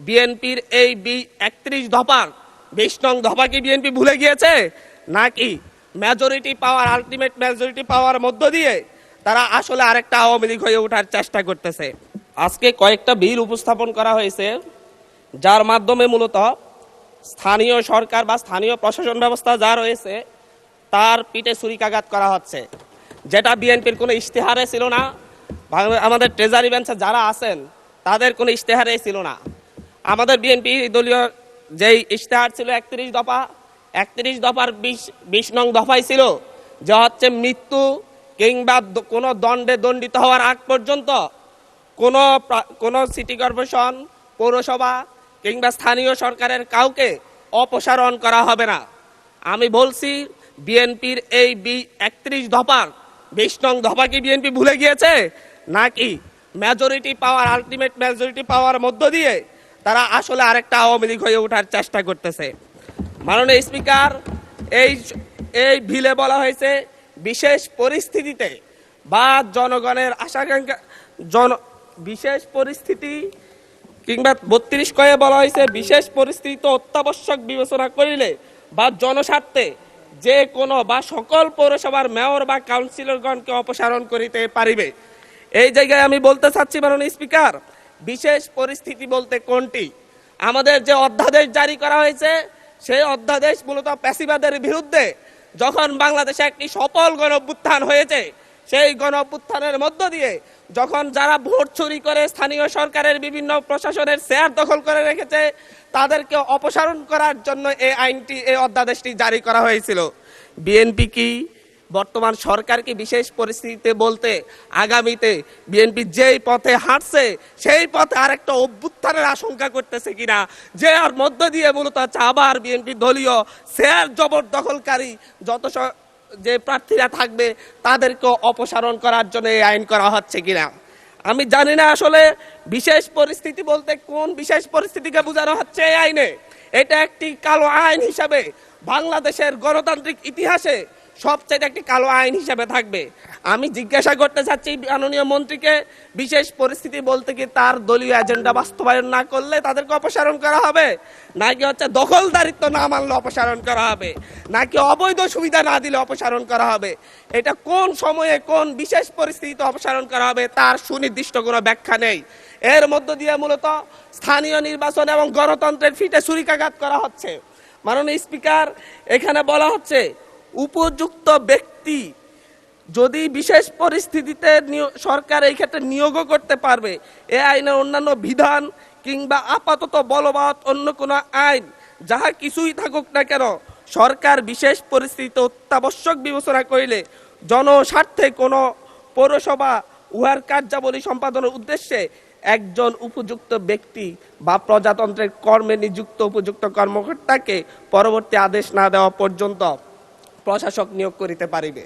বিএনপির এই 31 দফার 20 নং দফা কি বিএনপি ভুলে গিয়েছে, নাকি মেজরিটি পাওয়ার আলটিমেট মেজরিটি পাওয়ার মধ্য দিয়ে তারা আসলে আরেকটা আওয়ামী লীগ হয়ে ওঠার চেষ্টা করতেছে? আজকে কয়েকটা বিল উপস্থাপন করা হয়েছে, যার মাধ্যমে মূলত স্থানীয় সরকার বা স্থানীয় প্রশাসন ব্যবস্থা যা রয়েছে তার পিঠে ছুরিকাঘাত করা হচ্ছে, যেটা বিএনপির কোনো ইশতেহারে ছিল না। আমাদের ট্রেজারি বেঞ্চে যারা আছেন তাদের কোনো ইশতেহারে ছিল না। আমাদের বিএনপি দলীয় যেই ইশতেহার ছিল 31 দফা, 31 দফার 20 নং দফাই ছিল যে হচ্ছে মৃত্যু কিংবা কোনো দণ্ডে দণ্ডিত হওয়ার আগ পর্যন্ত কোনো সিটি কর্পোরেশন, পৌরসভা কিংবা স্থানীয় সরকারের কাউকে অপসারণ করা হবে না। আমি বলছি বিএনপির এই 31 দফার 20 নং দফা কি বিএনপি ভুলে গিয়েছে, নাকি মেজরিটি পাওয়ার আলটিমেট মেজরিটি পাওয়ার মধ্য দিয়ে তারা আসলে আরেকটা আওয়ামী লীগ হয়ে ওঠার চেষ্টা করতেছে? মাননীয় স্পিকার, এই বিলে বলা হয়েছে বিশেষ পরিস্থিতিতে বা জনগণের আশাকাঙ্ক্ষা বিশেষ পরিস্থিতি কিংবা 32 কয়ে বলা হয়েছে বিশেষ পরিস্থিতি অত্যাবশ্যক বিবেচনা করিলে বা জনস্বার্থে যে কোনো বা সকল পৌরসভার মেয়র বা কাউন্সিলরগণকে অপসারণ করিতে পারিবে। এই জায়গায় আমি বলতে চাচ্ছি মাননীয় স্পিকার, বিশেষ পরিস্থিতি বলতে কোনটি? আমাদের যে অধ্যাদেশ জারি করা হয়েছে সেই অধ্যাদেশ মূলত প্যাসিবাদের বিরুদ্ধে যখন বাংলাদেশে একটি সফল গণঅভ্যুত্থান হয়েছে, সেই গণঅভ্যুত্থানের মধ্য দিয়ে যখন যারা ভোট চুরি করে স্থানীয় সরকারের বিভিন্ন প্রশাসনের শেয়ার দখল করে রেখেছে তাদেরকে অপসারণ করার জন্য এই আইনটি, এই অধ্যাদেশটি জারি করা হয়েছিল। বিএনপি কি বর্তমান সরকারকে বিশেষ পরিস্থিতিতে বলতে আগামীতে বিএনপি যেই পথে হাঁটছে সেই পথে আরেকটা অভ্যুত্থানের আশঙ্কা করতেছে কিনা, যে আর মধ্য দিয়ে মূলত আবার বিএনপি দলীয় শেয়ার জবরদখলকারী যত যে প্রার্থীরা থাকবে তাদেরকে অপসারণ করার জন্য এই আইন করা হচ্ছে কিনা। আমি জানি না আসলে বিশেষ পরিস্থিতি বলতে কোন বিশেষ পরিস্থিতিকে বোঝানো হচ্ছে এই আইনে। এটা একটি কালো আইন হিসাবে বাংলাদেশের গণতান্ত্রিক ইতিহাসে সবচেয়ে একটি কালো আইন হিসাবে থাকবে। আমি জিজ্ঞাসা করতে চাচ্ছি মাননীয় মন্ত্রীকে, বিশেষ পরিস্থিতি বলতে কি তার দলীয় এজেন্ডা বাস্তবায়ন না করলে তাদেরকে অপসারণ করা হবে, নাকি হচ্ছে দখলদারিত্ব না মানলে অপসারণ করা হবে, নাকি অবৈধ সুবিধা না দিলে অপসারণ করা হবে? এটা কোন সময়ে কোন বিশেষ পরিস্থিতিতে অপসারণ করা হবে তার সুনির্দিষ্ট কোনো ব্যাখ্যা নেই। এর মধ্য দিয়ে মূলত স্থানীয় নির্বাচন এবং গণতন্ত্রের ফিটে ছুরিকাঘাত করা হচ্ছে। মাননীয় স্পিকার, এখানে বলা হচ্ছে উপযুক্ত ব্যক্তি যদি বিশেষ পরিস্থিতিতে সরকার এই ক্ষেত্রে নিয়োগও করতে পারবে। এ আইনের অন্যান্য বিধান কিংবা আপাতত বলবৎ অন্য কোনো আইন যাহা কিছুই থাকুক না কেন, সরকার বিশেষ পরিস্থিতিতে অত্যাবশ্যক বিবেচনা করিলে জনস্বার্থে কোনো পৌরসভা উহার কার্যাবলী সম্পাদনের উদ্দেশ্যে একজন উপযুক্ত ব্যক্তি বা প্রজাতন্ত্রের কর্মে নিযুক্ত উপযুক্ত কর্মকর্তাকে পরবর্তী আদেশ না দেওয়া পর্যন্ত প্রশাসক নিয়োগ করিতে পারিবে।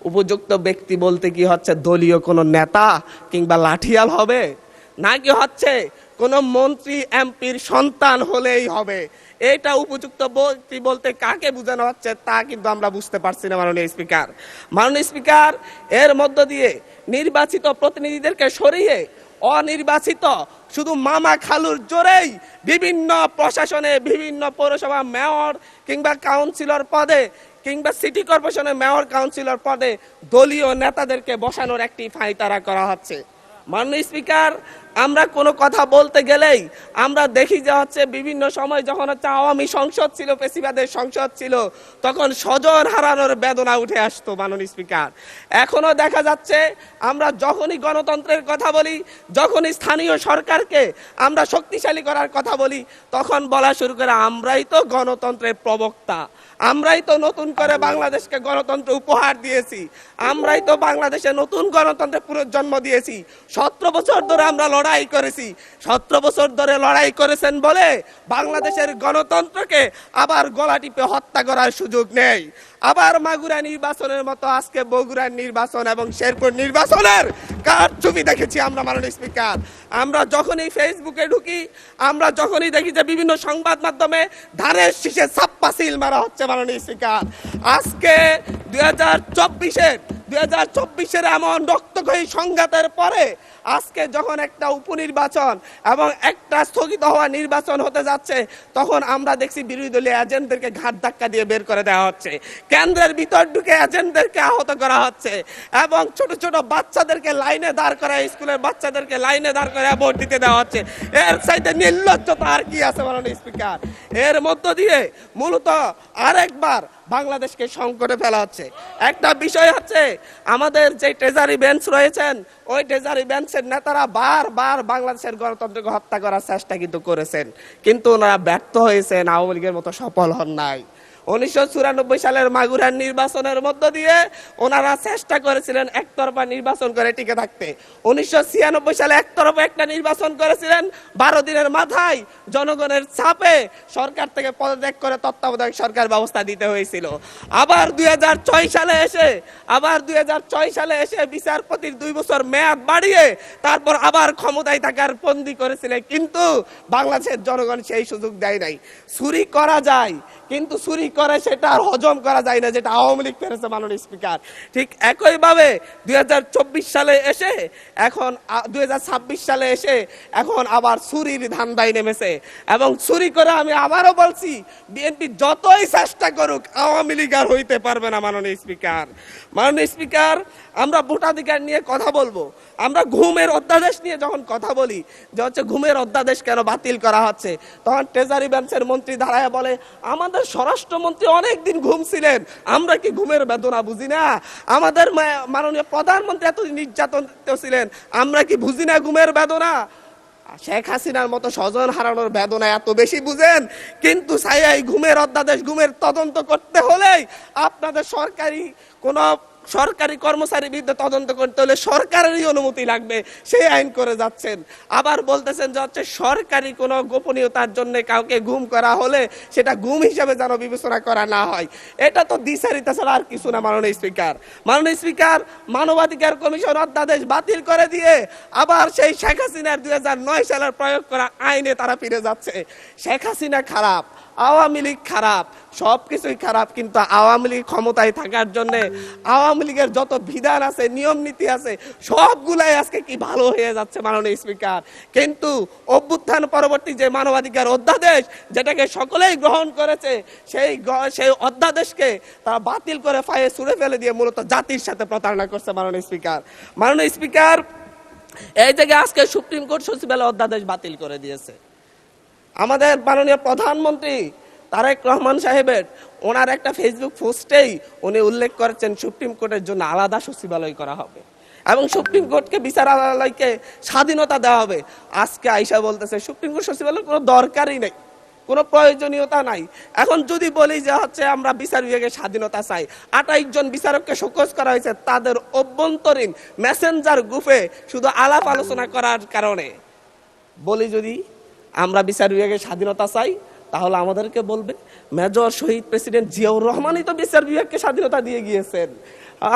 উপযুক্ত ব্যক্তি বলতে কি হচ্ছে দলীয় কোনো নেতা কিংবা লাঠিয়াল হবে, নাকি হচ্ছে কোনো মন্ত্রী এমপির সন্তান হলেই হবে? এটা উপযুক্ত ব্যক্তি বলতে কাকে বোঝানো হচ্ছে তা কিন্তু আমরা বুঝতে পারছি না মাননীয় স্পিকার। মাননীয় স্পিকার, এর মধ্য দিয়ে নির্বাচিত প্রতিনিধিদেরকে সরিয়ে অনির্বাচিত শুধু মামা খালুর জোরেই বিভিন্ন প্রশাসনে বিভিন্ন পৌরসভা মেয়র কিংবা কাউন্সিলর পদে কিংবা সিটি কর্পোরেশনের মেয়র কাউন্সিলর পদে দলীয় নেতাদেরকে বসানোর একটি ফাইতারা করা হচ্ছে। মাননীয় স্পিকার, আমরা কোনো কথা বলতে গেলেই আমরা দেখি যে হচ্ছে বিভিন্ন সময় যখন হচ্ছে আওয়ামী সংসদ ছিল, পেশিবাদের সংসদ ছিল, তখন স্বজন হারানোর বেদনা উঠে আসতো মাননীয় স্পিকার। এখনো দেখা যাচ্ছে আমরা যখনই গণতন্ত্রের কথা বলি, যখনই স্থানীয় সরকারকে আমরা শক্তিশালী করার কথা বলি, তখন বলা শুরু করে আমরাই তো গণতন্ত্রের প্রবক্তা, আমরাই তো নতুন করে বাংলাদেশকে গণতন্ত্র উপহার দিয়েছি, আমরাই তো বাংলাদেশে নতুন গণতন্ত্রের পুনর্জন্ম দিয়েছি। 17 বছর ধরে আমরা লড়াই করেছি। 17 বছর ধরে লড়াই করেছেন বলে বাংলাদেশের গণতন্ত্রকে আবার গলা টিপে হত্যা করার সুযোগ নেই। আবার মাগুরা নির্বাচনের মতো আজকে বগুড়ার নির্বাচন এবং শেরপুর নির্বাচনের কারচুপি দেখেছি আমরা মাননীয় স্পিকার। আমরা যখনই ফেসবুকে ঢুকি, আমরা যখনই দেখি যে বিভিন্ন সংবাদ মাধ্যমে ধানের শীষে ছাপ্পা সিল মারা হচ্ছে মাননীয় স্পিকার। আজকে 2024-এর 2024-এর এমন রক্তক্ষয়ী সংঘাতের পরে আজকে যখন একটা উপনির্বাচন এবং একটা স্থগিত হওয়া নির্বাচন হতে যাচ্ছে, তখন আমরা দেখছি বিরোধী দলীয় এজেন্টদেরকে ঘাট ধাক্কা দিয়ে বের করে দেওয়া হচ্ছে, কেন্দ্রের ভিতর ঢুকে এজেন্টদেরকে আহত করা হচ্ছে এবং ছোট ছোট বাচ্চাদেরকে লাইনে দাঁড় করায়, স্কুলের বাচ্চাদেরকে লাইনে দাঁড় করে ভোট দিতে দেওয়া হচ্ছে। এর চাইতে নির্লজ্জতা আর কি আছে মাননীয় স্পিকার? এর মধ্য দিয়ে মূলত আরেকবার বাংলাদেশকে সংকটে ফেলা হচ্ছে। একটা বিষয় হচ্ছে, আমাদের যে ট্রেজারি বেঞ্চ রয়েছেন, ওই ট্রেজারি বেঞ্চের নেতারা বারবার বাংলাদেশের গণতন্ত্রকে হত্যা করার চেষ্টা কিন্তু করেছেন, কিন্তু ওনারা ব্যর্থ হয়েছেন, আওয়ামী লীগের মতো সফল হন নাই। 1994 সালের মাগুরার নির্বাচনের মধ্য দিয়ে ওনারা চেষ্টা করেছিলেন একতরফা নির্বাচন করে টিকে থাকতে। 1996 সালে একতরফা একটা নির্বাচন করেছিলেন, 12 দিনের মাথায় জনগণের চাপে সরকার থেকে পদত্যাগ করে তত্ত্বাবধায়ক সরকার ব্যবস্থা দিতে হয়েছিল। আবার 2006 সালে এসে বিচারপতির 2 বছর মেয়াদ বাড়িয়ে তারপর আবার ক্ষমতায় থাকার বন্দী করেছিলেন, কিন্তু বাংলাদেশের জনগণ সেই সুযোগ দেয় নাই। চুরি করা যায়, কিন্তু চুরি করে সেটা আর হজম করা যায় না, যেটা আওয়ামী লীগ পেরেছে মাননীয় স্পিকার। ঠিক একইভাবে 2024 সালে এসে এখন 2026 সালে এসে এখন আবার চুরির ধান্দায় নেমেছে। এবং চুরি করে আমি আবারও বলছি, বিএনপি যতই চেষ্টা করুক আওয়ামী লীগ আর হইতে পারবে না মাননীয় স্পিকার। মাননীয় স্পিকার, আমরা ভোটাধিকার নিয়ে কথা বলবো, আমরা ঘুমের অধ্যাদেশ নিয়ে যখন কথা বলি যে হচ্ছে ঘুমের অধ্যাদেশ কেন বাতিল করা হচ্ছে, তখন ট্রেজারি বেঞ্চের মন্ত্রী দাঁড়ায় বলে আমাদের স্বরাষ্ট্রমন্ত্রী অনেকদিন ঘুমছিলেন, আমরা কি ঘুমের বেদনা বুঝি না? আমাদের মাননীয় প্রধানমন্ত্রী এতদিন নির্যাতন ছিলেন, আমরা কি বুঝি না ঘুমের বেদনা? শেখ হাসিনার মতো স্বজন হারানোর বেদনা এত বেশি বুঝেন, কিন্তু এই ঘুমের অধ্যাদেশ, ঘুমের তদন্ত করতে হলেই আপনাদের সরকারি কর্মচারীর বিরুদ্ধে তদন্ত করতে হলে সরকারেরই অনুমতি লাগবে, সেই আইন করে যাচ্ছেন। আবার বলতেছেন যে হচ্ছে সরকারি কোনো গোপনীয়তার জন্য কাউকে গুম করা হলে সেটা গুম হিসাবে যেন বিবেচনা করা না হয়। এটা তো দ্বিচারিতা ছাড়া আর কিছু না মাননীয় স্পিকার। মাননীয় স্পিকার, মানবাধিকার কমিশন অধ্যাদেশ বাতিল করে দিয়ে আবার সেই শেখ হাসিনার 2009 সালের প্রয়োগ করা আইনে তারা ফিরে যাচ্ছে। শেখ হাসিনা খারাপ, আওয়ামী লীগ খারাপ, সবকিছুই খারাপ, কিন্তু আওয়ামী লীগ ক্ষমতায় থাকার জন্য আওয়ামী লীগের যত বিধান আছে, নিয়ম নীতি আছে, সবগুলাই আজকে কি ভালো হয়ে যাচ্ছে মাননীয় স্পিকার। কিন্তু অভ্যুত্থান পরবর্তী যে মানবাধিকার অধ্যাদেশ, যেটাকে সকলেই গ্রহণ করেছে, সেই অধ্যাদেশকে তারা বাতিল করে ফায়ে ছুঁড়ে ফেলে দিয়ে মূলত জাতির সাথে প্রতারণা করছে মাননীয় স্পিকার। মাননীয় স্পিকার, এই জায়গায় আজকে সুপ্রিম কোর্ট সচিবালয় অধ্যাদেশ বাতিল করে দিয়েছে। আমাদের মাননীয় প্রধানমন্ত্রী তারেক রহমান সাহেবের ওনার একটা ফেসবুক পোস্টেই উনি উল্লেখ করেছেন সুপ্রিম কোর্টের জন্য আলাদা সচিবালয় করা হবে এবং সুপ্রিম কোর্টকে বিচারালয়কে স্বাধীনতা দেওয়া হবে। আজকে আইসা বলতেছে সুপ্রিম কোর্ট সচিবালয়ের কোনো দরকারই নেই, কোনো প্রয়োজনীয়তা নাই। এখন যদি বলি যে হচ্ছে আমরা বিচার বিভাগের স্বাধীনতা চাই, 28 জন বিচারককে শোকজ করা হয়েছে তাদের অভ্যন্তরীণ মেসেঞ্জার গ্রুপে শুধু আলাপ আলোচনা করার কারণে। বলি যদি আমরা বিচার বিভাগের স্বাধীনতা চাই, তাহলে আমাদেরকে বলবে মেজর শহীদ প্রেসিডেন্ট জিয়াউর রহমানই তো বিচার বিভাগকে স্বাধীনতা দিয়ে গিয়েছেন।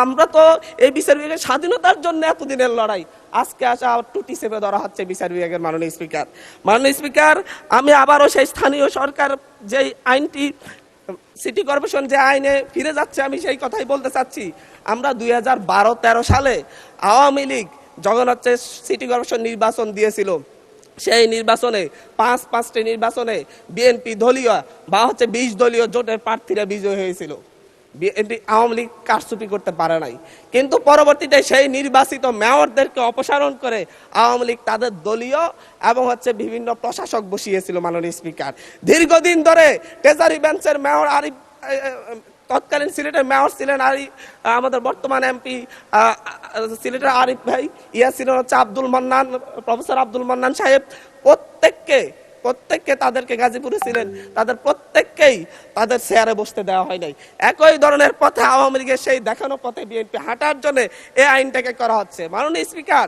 আমরা তো এই বিচার বিভাগের স্বাধীনতার জন্য এতদিনের লড়াই, আজকে আসা টুটি চেপে ধরা হচ্ছে বিচার বিভাগের। মাননীয় স্পিকার, মাননীয় স্পিকার, আমি আবারও সেই স্থানীয় সরকার যে আইনটি, সিটি কর্পোরেশন যে আইনে ফিরে যাচ্ছে, আমি সেই কথাই বলতে চাচ্ছি। আমরা 2012-13 সালে আওয়ামী লীগ যখন হচ্ছে সিটি কর্পোরেশন নির্বাচন দিয়েছিল, সেই নির্বাচনে 5টি নির্বাচনে বিএনপি দলীয় বা হচ্ছে 20 দলীয় জোটের প্রার্থীরা বিজয় হয়েছিল। বিএনপি আওয়ামী লীগ কারচুপি করতে পারে নাই, কিন্তু পরবর্তীতে সেই নির্বাচিত মেয়রদেরকে অপসারণ করে আওয়ামী লীগ তাদের দলীয় এবং হচ্ছে বিভিন্ন প্রশাসক বসিয়েছিল। মাননীয় স্পিকার, দীর্ঘদিন ধরে ট্রেজারি বেঞ্চের মেয়র আরিফ, তৎকালীন সিলেটের মেয়র ছিলেন আমাদের বর্তমান এমপি সিলেটের আরিফ ভাই, ছিলেন হচ্ছে আব্দুল মান্নান, প্রফেসর আব্দুল মান্নান সাহেব, প্রত্যেককে তাদেরকে গাজীপুরে ছিলেন, তাদের প্রত্যেককেই তাদের চেয়ারে বসতে দেওয়া হয় নাই। একই ধরনের পথে আওয়ামী লীগের সেই দেখানো পথে বিএনপি হাঁটার জন্য এই আইনটাকে করা হচ্ছে। মাননীয় স্পিকার,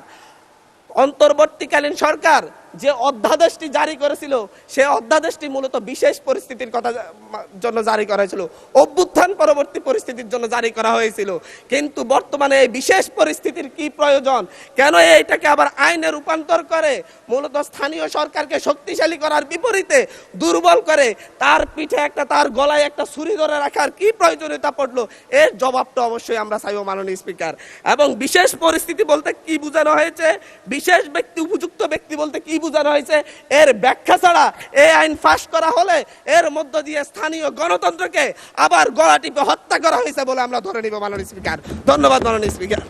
অন্তর্বর্তীকালীন সরকার যে অধ্যাদেশটি জারি করেছিল সে অধ্যাদেশটি মূলত বিশেষ পরিস্থিতির কথা জন্য জারি করা হয়েছিল, অভ্যুত্থান পরবর্তী পরিস্থিতির জন্য জারি করা হয়েছিল। কিন্তু বর্তমানে এই বিশেষ পরিস্থিতির কি প্রয়োজন, কেন এইটাকে আবার আইনে রূপান্তর করে মূলত স্থানীয় সরকারকে শক্তিশালী করার বিপরীতে দুর্বল করে তার পিঠে একটা, তার গলায় একটা ছুরি ধরে রাখার কি প্রয়োজনীয়তা পড়লো, এর জবাবটা অবশ্যই আমরা চাইব মাননীয় স্পিকার। এবং বিশেষ পরিস্থিতি বলতে কি বোঝানো হয়েছে, বিশেষ ব্যক্তি, উপযুক্ত ব্যক্তি বলতে কি বোঝানো হয়েছে, এর ব্যাখ্যা ছাড়া এই আইন পাশ করা হলে এর মধ্য দিয়ে স্থানীয় গণতন্ত্রকে আবার গলা টিপে হত্যা করা হয়েছে বলে আমরা ধরে নিব মাননীয় স্পিকার। ধন্যবাদ মাননীয় স্পিকার।